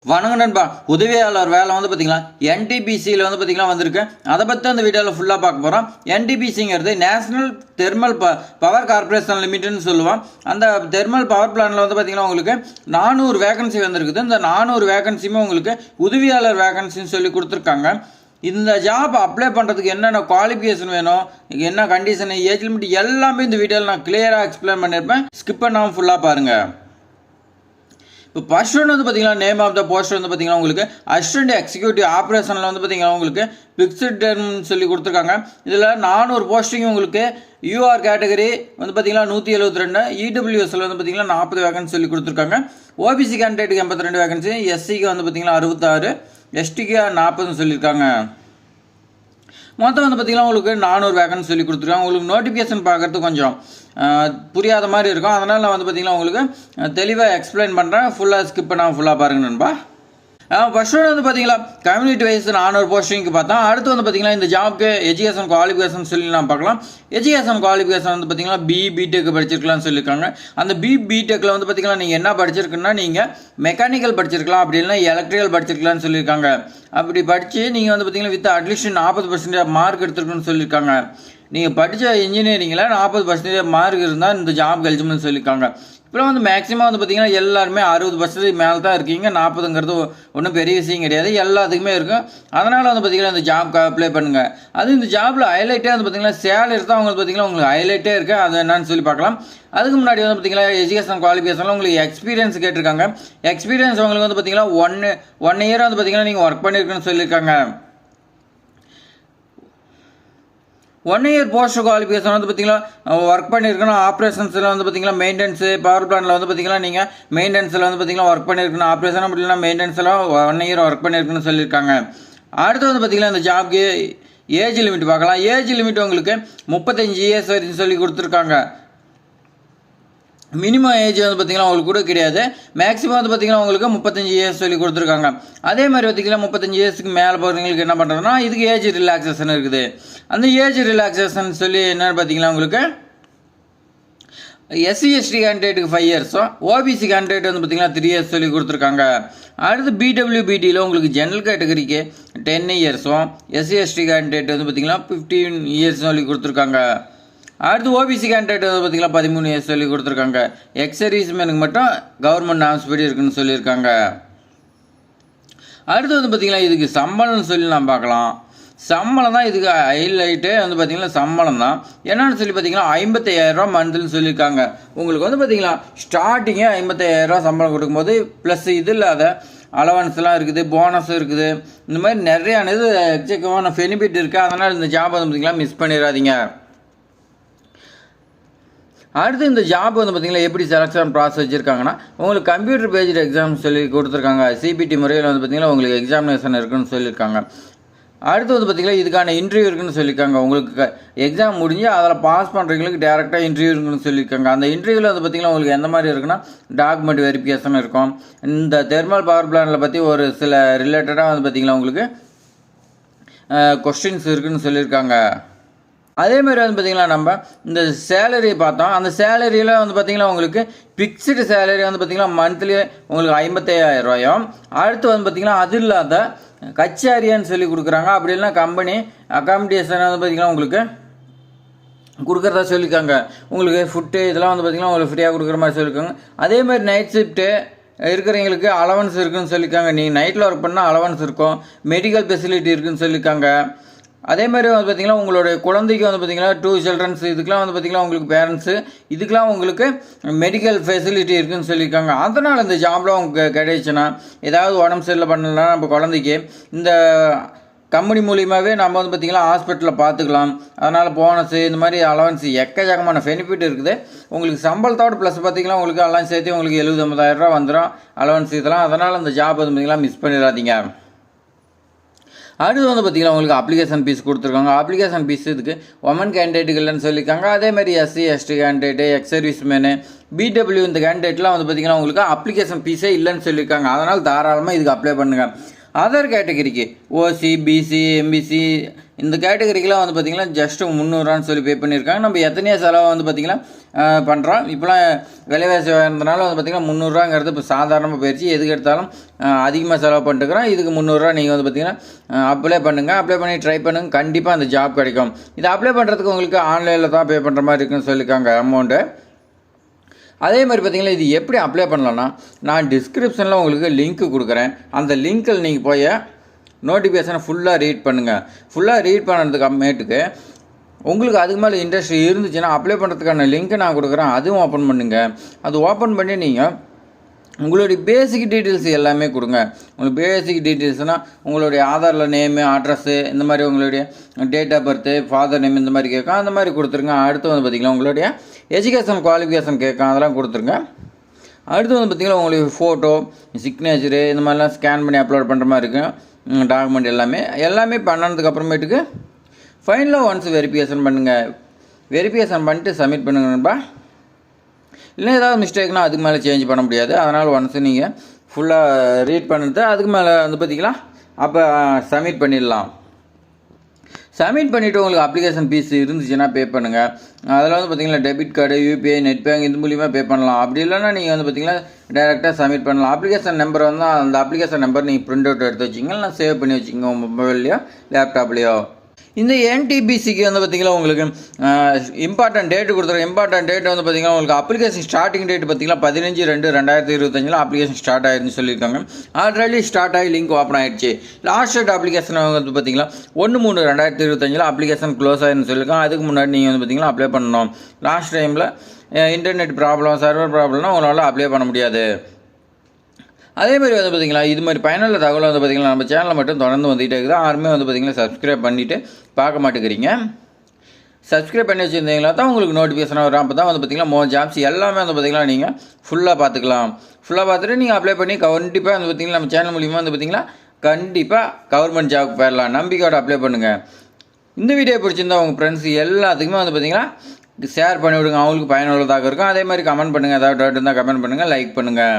வணக்கம் நண்பா. உதவியாளர் வேலை வந்து பார்த்தீங்களா என்டிபிசியில் வந்து பார்த்தீங்கன்னா வந்திருக்கு. அதை பற்றி அந்த வீடியோவில் ஃபுல்லாக பார்க்க போகிறோம். என்டிபிசிங்கிறது நேஷனல் தெர்மல் பவர் கார்பரேஷன் லிமிட்டட்னு சொல்லுவோம். அந்த தெர்மல் பவர் பிளான்ல வந்து பார்த்தீங்கன்னா உங்களுக்கு 400 வேகன்சி வந்திருக்குது. இந்த 400 வேகன்சியுமே உங்களுக்கு உதவியாளர் வேகன்சின்னு சொல்லி கொடுத்துருக்காங்க. இந்த ஜாப் அப்ளை பண்ணுறதுக்கு என்னென்ன குவாலிஃபிகேஷன் வேணும், என்ன கண்டிஷன், ஏஜ் லிமிட் எல்லாமே இந்த வீடியோவில் நான் கிளியராக எக்ஸ்பிளைன் பண்ணியிருப்பேன். ஸ்கிப் பண்ணாமல் ஃபுல்லாக பாருங்கள். இப்போ ஃபர்ஸ்ட் ஒன் வந்து பார்த்தீங்கன்னா நேம் ஆஃப் த போஸ்ட் வந்து பார்த்தீங்கன்னா உங்களுக்கு அசிஸ்டன்ட் எக்ஸிக்யூட்டிவ் ஆப்ரேஷனில் வந்து பார்த்தீங்கன்னா உங்களுக்கு ஃபிக்ஸ்டு டேர்ம்னு சொல்லி கொடுத்துருக்காங்க. இதில் 400 போஸ்டிங் உங்களுக்கு யூஆர் கேட்டகரி வந்து பார்த்தீங்கன்னா 172, இடபிள்யூஎஸ்ல வந்து பார்த்தீங்கன்னா 40 வேகன்சி சொல்லி கொடுத்துருக்காங்க. ஓபிசி கேண்டிடேட்டுக்கு 82 வேகன்சி, எஸ்சிக்கு வந்து பார்த்தீங்கன்னா 66, எஸ்டிக்கு 40 சொல்லியிருக்காங்க. மொத்தம் வந்து பார்த்தீங்கன்னா உங்களுக்கு 400 வேகன்சி சொல்லி கொடுத்துருக்காங்க. உங்களுக்கு நோட்டிஃபிகேஷன் பார்க்குறது கொஞ்சம் புரியாத மாதிரி இருக்கும். அதனால் நான் வந்து பார்த்தீங்கன்னா உங்களுக்கு தெளிவாக எக்ஸ்பிளைன் பண்ணுறேன். ஃபுல்லாக ஸ்கிப் பண்ணாமல் ஃபுல்லாக பாருங்க நண்பா. ஃபர்ஸ்ட் ஒன் வந்து பார்த்தீங்களா கம்யூனிட்டி வைஸ் 400 போஸ்டிங்க்கு பார்த்தோம். அடுத்து வந்து பார்த்தீங்கன்னா இந்த ஜாப்க்கு எஜுகேஷன் குவாலிஃபிகேஷன் சொல்லி நான் பார்க்கலாம். எஜுகேஷன் குவாலிஃபிகேஷன் வந்து பார்த்தீங்கன்னா பிடெக் படிச்சிருக்கலாம்னு சொல்லியிருக்காங்க. அந்த பிடெக்கில் வந்து பார்த்தீங்கன்னா நீங்கள் என்ன படிச்சிருக்குன்னா நீங்கள் மெக்கானிக்கல் படிச்சிருக்கலாம், அப்படி இல்லைன்னா எலக்ட்ரிக்கல் படிச்சிருக்கலாம்னு சொல்லியிருக்காங்க. அப்படி படித்து நீங்கள் வந்து பார்த்தீங்கன்னா வித் அட்லீஸ்ட் 40% மார்க் எடுத்துருக்குன்னு சொல்லியிருக்காங்க. நீங்கள் படித்த இன்ஜினியரிங்கில் 40% மார்க் இருந்தால் இந்த ஜாப் எலிஜிபிள்னு சொல்லியிருக்காங்க. இப்போலாம் வந்து மேக்ஸிமம் வந்து பார்த்தீங்கன்னா எல்லாருமே 60% மேலே தான் இருக்கீங்க. 40ங்கிறது ஒன்றும் பெரிய விஷயம் கிடையாது, எல்லாத்துக்குமே இருக்கும். அதனால் வந்து பார்த்தீங்கன்னா இந்த ஜாப்க்கு அப்ளை பண்ணுங்கள். அது இந்த ஜாப்பில் ஹைலைட்டே வந்து பார்த்தீங்கன்னா சேலரி தான் உங்களுக்கு பார்த்தீங்கன்னா உங்களுக்கு ஹைலைட்டே இருக்குது. அது என்னன்னு சொல்லி பார்க்கலாம். அதுக்கு முன்னாடி வந்து பார்த்தீங்கன்னா எஜுகேஷன் குவாலிஃபிகேஷனில் உங்களுக்கு எக்ஸ்பீரியன்ஸ் கேட்டிருக்காங்க. எக்ஸ்பீரியன்ஸ் உங்களுக்கு வந்து பார்த்தீங்கன்னா ஒன் இயர் வந்து பார்த்தீங்கன்னா நீங்கள் ஒர்க் பண்ணியிருக்குன்னு சொல்லியிருக்காங்க. 1 இயர் போஸ்ட் குவாலிஃபிகேஷன் வந்து பார்த்தீங்கன்னா ஒர்க் பண்ணியிருக்கணும். ஆப்ரேஷன்ஸில் வந்து பார்த்தீங்கன்னா மெயின்டெனன்ஸு பவர் பிளானில் வந்து பார்த்தீங்கன்னா நீங்கள் மெயின்டெனன்ஸில் வந்து பார்த்தீங்கன்னா ஒர்க் பண்ணியிருக்கணும். ஆப்ரேஷன் அப்படி இல்லைனா மெயின்டெனன்ஸில் 1 இயர் ஒர்க் பண்ணியிருக்குன்னு சொல்லியிருக்காங்க. அடுத்து வந்து பார்த்தீங்கன்னா இந்த ஜாப்க்கு ஏஜ் லிமிட் பார்க்கலாம். ஏஜ் லிமிட் உங்களுக்கு 35 இயர்ஸ் வரைக்கும் சொல்லி கொடுத்துருக்காங்க. மினிமம் ஏஜ் வந்து பார்த்தீங்கன்னா உங்களுக்கு கூட கிடையாது. மேக்ஸிமம் வந்து பார்த்தீங்கன்னா உங்களுக்கு 35 இயர்ஸ் சொல்லி கொடுத்துருக்காங்க. அதே மாதிரி பார்த்தீங்கன்னா 35 இயர்ஸ்க்கு மேலே போகிறவங்களுக்கு என்ன பண்ணுறதுன்னா இதுக்கு ஏஜ் ரிலாக்ஸேஷன் இருக்குது. அந்த ஏஜ் ரிலாக்ஸேஷன் சொல்லி என்னென்னு பார்த்தீங்கன்னா உங்களுக்கு எஸ்சி எஸ்டி கேண்டிடேட்டுக்கு 5 இயர்ஸும், ஓபிசி கேண்டிடேட் வந்து பார்த்தீங்கன்னா 3 இயர்ஸ் சொல்லி கொடுத்துருக்காங்க. அடுத்து பிடபிள்யூபிடியில் உங்களுக்கு ஜென்ரல் கேட்டகரிக்கு 10 இயர்ஸும், எஸ்சி எஸ்டி கேண்டிடேட் வந்து பார்த்தீங்கன்னா 15 இயர்ஸ் சொல்லி கொடுத்துருக்காங்க. அடுத்து ஓபிசி கேண்டிடேட் வந்து பார்த்தீங்கன்னா 13 இயர்ஸ் சொல்லி கொடுத்துருக்காங்க. எக்ஸ் சர்வீஸ்மேனுக்கு மட்டும் கவர்மெண்ட் நாம்ஸ் படி இருக்குன்னு சொல்லியிருக்காங்க. அடுத்து வந்து பார்த்தீங்கன்னா இதுக்கு சம்பளம்னு சொல்லி நான் பார்க்கலாம். சம்பளம் தான் இதுக்கு ஹைலைட்டே வந்து பார்த்தீங்கன்னா சம்பளம் தான். என்னன்னு சொல்லி பார்த்தீங்கன்னா 55,000 மந்த்லின்னு சொல்லியிருக்காங்க. உங்களுக்கு வந்து பார்த்தீங்கன்னா ஸ்டார்டிங்கே 55,000 சம்பளம் கொடுக்கும்போது ப்ளஸ் இது இல்லாத அலவன்ஸ்லாம் இருக்குது, போனஸ் இருக்குது, இந்த மாதிரி நிறையா இது எக்கச்சக்கமான பெனிஃபிட் இருக்குது. அதனால் இந்த ஜாப் வந்து பார்த்தீங்கன்னா மிஸ் பண்ணிடாதீங்க. அடுத்து இந்த ஜாப் வந்து பார்த்தீங்கன்னா எப்படி செலக்ஷன் ப்ராசஸ் வச்சுருக்காங்கன்னா உங்களுக்கு கம்ப்யூட்டர் பேஸ்டு எக்ஸாம் சொல்லி கொடுத்துருக்காங்க. சிபிடி முறையில் வந்து பார்த்தீங்கன்னா உங்களுக்கு எக்ஸாமினேஷன் இருக்குன்னு சொல்லியிருக்காங்க. அடுத்து வந்து பார்த்தீங்கன்னா இதுக்கான இன்டர்வியூ இருக்குன்னு சொல்லியிருக்காங்க. உங்களுக்கு எக்ஸாம் முடிஞ்சு அதில் பாஸ் பண்ணுறவங்களுக்கு டேரெக்டாக இன்டர்வியூ இருக்குன்னு சொல்லியிருக்காங்க. அந்த இன்டர்வியூவில் வந்து பார்த்தீங்கன்னா உங்களுக்கு எந்த மாதிரி இருக்குன்னா டாக்குமெண்ட் வெரிஃபிகேஷன் இருக்கும். இந்த தெர்மல் பவர் பிளானில் பற்றி ஒரு சில ரிலேட்டடாக வந்து பார்த்தீங்கன்னா உங்களுக்கு கொஸ்டின்ஸ் இருக்குன்னு சொல்லியிருக்காங்க. அதேமாதிரி வந்து பார்த்திங்கன்னா நம்ம இந்த சேலரி பார்த்தோம். அந்த சேலரியில் வந்து பார்த்திங்கன்னா உங்களுக்கு ஃபிக்ஸ்டு சேலரி வந்து பார்த்திங்கன்னா மந்த்லி உங்களுக்கு 55,000 ரூபாயும். அடுத்து வந்து பார்த்திங்கன்னா அது இல்லாத கச்சாரியான்னு சொல்லி கொடுக்குறாங்க. அப்படி இல்லைனா கம்பெனி அகாமடேஷன் வந்து பார்த்திங்கன்னா உங்களுக்கு கொடுக்குறதா சொல்லியிருக்காங்க. உங்களுக்கு ஃபுட்டு இதெல்லாம் வந்து பார்த்திங்கன்னா உங்களுக்கு ஃப்ரீயாக கொடுக்குற மாதிரி சொல்லியிருக்காங்க. அதேமாதிரி நைட் ஷிஃப்ட்டு இருக்கிறவங்களுக்கு அலவன்ஸ் இருக்குதுன்னு சொல்லியிருக்காங்க. நீங்கள் நைட்டில் ஒர்க் பண்ணால் அலவன்ஸ் இருக்கும். மெடிக்கல் ஃபெசிலிட்டி இருக்குதுன்னு சொல்லியிருக்காங்க. அதே மாதிரி வந்து பார்த்திங்கன்னா உங்களுடைய குழந்தைக்கு வந்து பார்த்திங்கன்னா 2 சில்ட்ரன்ஸ் இதுக்கெலாம் வந்து பார்த்திங்கன்னா உங்களுக்கு பேரண்ட்ஸு இதுக்கெலாம் உங்களுக்கு மெடிக்கல் ஃபெசிலிட்டி இருக்குதுன்னு சொல்லியிருக்காங்க. அதனால் இந்த ஜாப்லாம் உங்களுக்கு கிடைச்சுன்னா ஏதாவது உடம்பு சரியில்லை பண்ணலாம் நம்ம குழந்தைக்கு இந்த கம்பெனி மூலியமாகவே நம்ம வந்து பார்த்திங்கன்னா ஹாஸ்பிட்டலில் பார்த்துக்கலாம். அதனால் போனஸு இந்த மாதிரி அலவன்ஸ் எக்கச்சக்கமான பெனிஃபிட் இருக்குது. உங்களுக்கு சம்பளத்தோடு ப்ளஸ் பார்த்திங்கன்னா உங்களுக்கு எல்லாம் சேர்த்து உங்களுக்கு 70,000-80,000 ரூபா வந்துடும் அலவன்ஸ் இதெல்லாம். அதனால் இந்த ஜாப் வந்து பார்த்திங்கன்னா மிஸ் பண்ணிடாதீங்க. அடுத்து வந்து பார்த்திங்கன்னா உங்களுக்கு அப்ளிகேஷன் ஃபீஸ் கொடுத்துருக்காங்க. அப்ளிகேஷன் ஃபீஸ் இதுக்கு உமன் கேண்டிடேட்டுக்கு இல்லைன்னு சொல்லியிருக்காங்க. அதேமாதிரி SC ST candidate, ex serviceman, PW இந்த கேண்டிடேட்லாம் வந்து பார்த்திங்கன்னா உங்களுக்கு அப்ளிகேஷன் ஃபீஸே இல்லைன்னு சொல்லியிருக்காங்க. அதனால் தாராளமாக இதுக்கு அப்ளை பண்ணுங்கள். அதர் கேட்டகரிக்கு ஓசி, பிசி, எம்பிசி இந்த கேட்டகரிக்கெலாம் வந்து பார்த்திங்கன்னா ஜஸ்ட்டு 300 சொல்லி பே பண்ணியிருக்காங்க. நம்ம எத்தனையோ செலவை வந்து பார்த்திங்கன்னா பண்ணுறோம். இப்போலாம் விலைவாசி இருந்தனால வந்து பார்த்திங்கன்னா 300 இப்போ சாதாரணமாக போயிடுச்சு. எதுக்கு எடுத்தாலும் அதிகமாக செலவு பண்ணிட்டுக்கிறோம். இதுக்கு 300 நீங்கள் வந்து பார்த்திங்கன்னா அப்ளை பண்ணுங்கள். அப்ளை பண்ணி ட்ரை பண்ணுங்கள், கண்டிப்பாக அந்த ஜாப் கிடைக்கும். இதை அப்ளை பண்ணுறதுக்கு உங்களுக்கு ஆன்லைனில் தான் பே பண்ணுற மாதிரி இருக்குன்னு சொல்லியிருக்காங்க அமௌண்ட்டு. அதே மாதிரி பார்த்திங்கன்னா இது எப்படி அப்ளை பண்ணலான்னா, நான் டிஸ்கிரிப்ஷனில் உங்களுக்கு லிங்க்கு கொடுக்குறேன். அந்த லிங்க்கில் நீங்கள் போய் நோட்டிஃபிகேஷனை ஃபுல்லாக ரீட் பண்ணுங்கள். ஃபுல்லாக ரீட் பண்ணுறதுக்கு அப்புறமேட்டுக்கு உங்களுக்கு அதுக்கு மேலே இன்ட்ரெஸ்ட் இருந்துச்சுன்னா அப்ளை பண்ணுறதுக்கான லிங்க்கை நான் கொடுக்குறேன், அதுவும் ஓப்பன் பண்ணுங்கள். அது ஓப்பன் பண்ணி நீங்கள் உங்களுடைய பேசிக் டீட்டெயில்ஸ் எல்லாமே கொடுங்க. உங்களுக்கு பேசிக் டீட்டெயில்ஸ்னால் உங்களுடைய ஆதாரில் நேமு, அட்ரஸ்ஸு, இந்த மாதிரி உங்களுடைய date of birth, father name இந்த மாதிரி கேட்கும், அந்த மாதிரி கொடுத்துருங்க. அடுத்து வந்து பார்த்திங்கன்னா உங்களுடைய எஜுகேஷன் குவாலிஃபிகேஷன் கேட்கும், அதெல்லாம் கொடுத்துருங்க. அடுத்து வந்து பார்த்திங்கன்னா உங்களுக்கு ஃபோட்டோ, சிக்னேச்சரு இந்த மாதிரிலாம் ஸ்கேன் பண்ணி அப்லோட் பண்ணுற மாதிரி இருக்கும் டாக்குமெண்ட் எல்லாமே பண்ணதுக்கு அப்புறமேட்டுக்கு ஃபைனலாக ஒன்ஸ் வெரிஃபிகேஷன் பண்ணுங்கள். வெரிஃபிகேஷன் பண்ணிட்டு சப்மிட் பண்ணுங்கப்பா. இல்லை ஏதாவது மிஸ்டேக்னால் அதுக்கு மேலே சேஞ்ச் பண்ண முடியாது. அதனால் ஒன்ஸ் நீங்கள் ஃபுல்லாக ரீட் பண்ணிட்டு அதுக்கு மேலே வந்து பார்த்திங்களா அப்போ சப்மிட் பண்ணிடலாம். சப்மிட் பண்ணிவிட்டு உங்களுக்கு அப்ளிகேஷன் ஃபீஸ் இருந்துச்சுன்னா பே பண்ணுங்கள். அதில் வந்து பார்த்திங்கன்னா debit card, UPI, net bank இது மூலிமா பே பண்ணலாம். அப்படி இல்லைன்னா நீங்கள் வந்து பார்த்திங்கன்னா டேரெக்டாக சப்மிட் பண்ணலாம். அப்ளிகேஷன் நம்பர் வந்து அந்த அப்ளிகேஷன் நம்பர் நீங்கள் பிரிண்ட் அவுட் எடுத்து வச்சிங்க, இல்லை சேவ் பண்ணி வச்சுக்கோங்க உங்கள் மொபைல்லையோ லேப்டாப்லேயோ. இந்த என்டிபிசிக்கு வந்து பார்த்திங்கன்னா உங்களுக்கு இம்பார்ட்டன்ட் டேட்டு கொடுத்துருக்கோம். இம்பார்ட்டன்ட் டேட் வந்து பார்த்திங்கன்னா உங்களுக்கு அப்ளிகேஷன் ஸ்டார்டிங் டேட் பார்த்திங்கன்னா 15/2/2025 அப்ளிகேஷன் ஸ்டார்ட் ஆயிருன்னு சொல்லியிருக்காங்க. ஆல்ரெடி ஸ்டார்ட் ஆகி லிங்க் ஓப்பன் ஆகிடுச்சு. லாஸ்ட் டேட் அப்ளிகேஷன் வந்து பார்த்திங்கன்னா 1/3/2025 அப்ளிகேஷன் க்ளோஸ் ஆகிருன்னு சொல்லியிருக்காங்க. அதுக்கு முன்னாடி நீங்கள் வந்து பார்த்திங்கன்னா அப்ளை பண்ணணும். லாஸ்ட் டைமில் இன்டர்நெட் ப்ராப்ளம், சர்வர் ப்ராப்ளம்னா உங்களால் அப்ளை பண்ண முடியாது. அதே மாதிரி வந்து பார்த்திங்களா இது மாதிரி பயனுள்ள தகவல் வந்து பார்த்திங்கன்னா நம்ம சேனலில் மட்டும் தொடர்ந்து வந்துகிட்டே இருக்குது. யாருமே வந்து பார்த்திங்கன்னா சப்ஸ்கிரைப் பண்ணிவிட்டு பார்க்க மாட்டேங்கிறீங்க. சப்ஸ்கிரைப் பண்ணி வச்சுருந்தீங்களா தான் உங்களுக்கு நோட்டிஃபிகேஷனாக வரும். அப்போ தான் வந்து பார்த்திங்கன்னா ஜாப்ஸ் எல்லாமே வந்து பார்த்திங்கன்னா நீங்கள் ஃபுல்லாக பார்த்துக்கலாம். ஃபுல்லாக பார்த்துட்டு நீங்கள் அப்ளை பண்ணி கண்டிப்பாக வந்து பார்த்திங்கன்னா நம்ம சேனல் மூலிமா வந்து பார்த்திங்கன்னா கண்டிப்பாக கவர்மெண்ட் ஜாப் போயிடலாம். நம்பிக்கையோட அப்ளை பண்ணுங்கள். இந்த வீடியோ பிடிச்சிருந்தா உங்கள் ஃப்ரெண்ட்ஸ் எல்லாத்துக்குமே வந்து பார்த்திங்கன்னா ஷேர் பண்ணிவிடுங்க, அவங்களுக்கு பயனுள்ளதாக இருக்கும். அதே மாதிரி கமெண்ட் பண்ணுங்கள், ஏதாவது டவுட் இருந்தால் கமெண்ட் பண்ணுங்கள், லைக் பண்ணுங்கள்.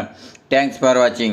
Thanks for watching.